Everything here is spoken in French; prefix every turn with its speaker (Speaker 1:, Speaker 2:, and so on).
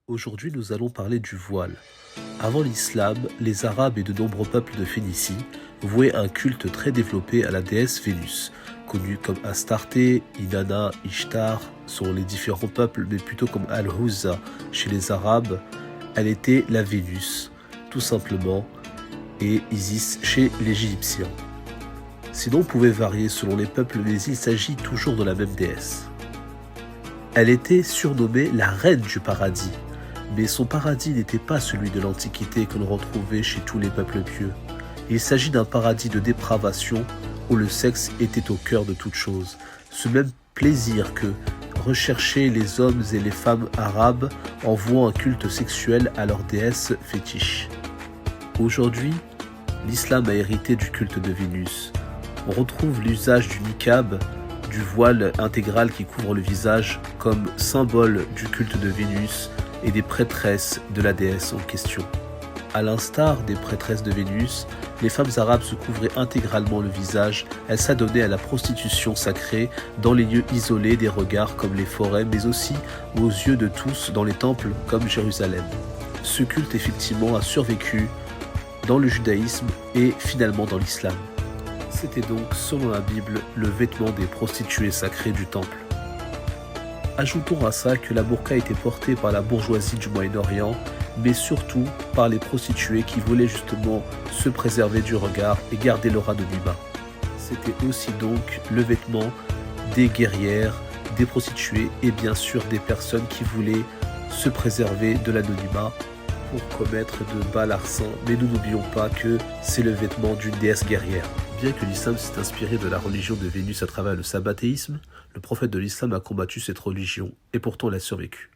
Speaker 1: Aujourd'hui, nous allons parler du voile. Avant l'islam, les Arabes et de nombreux peuples de Phénicie vouaient un culte très développé à la déesse Vénus, connue comme Astarté, Inanna, Ishtar sur les différents peuples, mais plutôt comme Al-Huzza chez les Arabes. Elle était la Vénus, tout simplement, et Isis chez les Égyptiens. Ces noms pouvaient varier selon les peuples, mais il s'agit toujours de la même déesse. Elle était surnommée la reine du paradis, mais son paradis n'était pas celui de l'Antiquité que l'on retrouvait chez tous les peuples pieux. Il s'agit d'un paradis de dépravation où le sexe était au cœur de toute chose. Ce même plaisir que recherchaient les hommes et les femmes arabes en vouant un culte sexuel à leur déesse fétiche. Aujourd'hui, l'islam a hérité du culte de Vénus. On retrouve l'usage du niqab, du voile intégral qui couvre le visage, comme symbole du culte de Vénus et des prêtresses de la déesse en question. À l'instar des prêtresses de Vénus, les femmes arabes se couvraient intégralement le visage. Elles s'adonnaient à la prostitution sacrée dans les lieux isolés des regards comme les forêts, mais aussi aux yeux de tous dans les temples comme Jérusalem. Ce culte effectivement a survécu dans le judaïsme et finalement dans l'islam. C'était donc, selon la Bible, le vêtement des prostituées sacrées du temple. Ajoutons à ça que la burqa était portée par la bourgeoisie du Moyen-Orient, mais surtout par les prostituées qui voulaient justement se préserver du regard et garder leur anonymat. C'était aussi donc le vêtement des guerrières, des prostituées et bien sûr des personnes qui voulaient se préserver de l'anonymat pour commettre de bas larcins, mais nous n'oublions pas que c'est le vêtement d'une déesse guerrière. Bien que l'islam s'est inspiré de la religion de Vénus à travers le sabbatéisme, le prophète de l'islam a combattu cette religion et pourtant elle a survécu.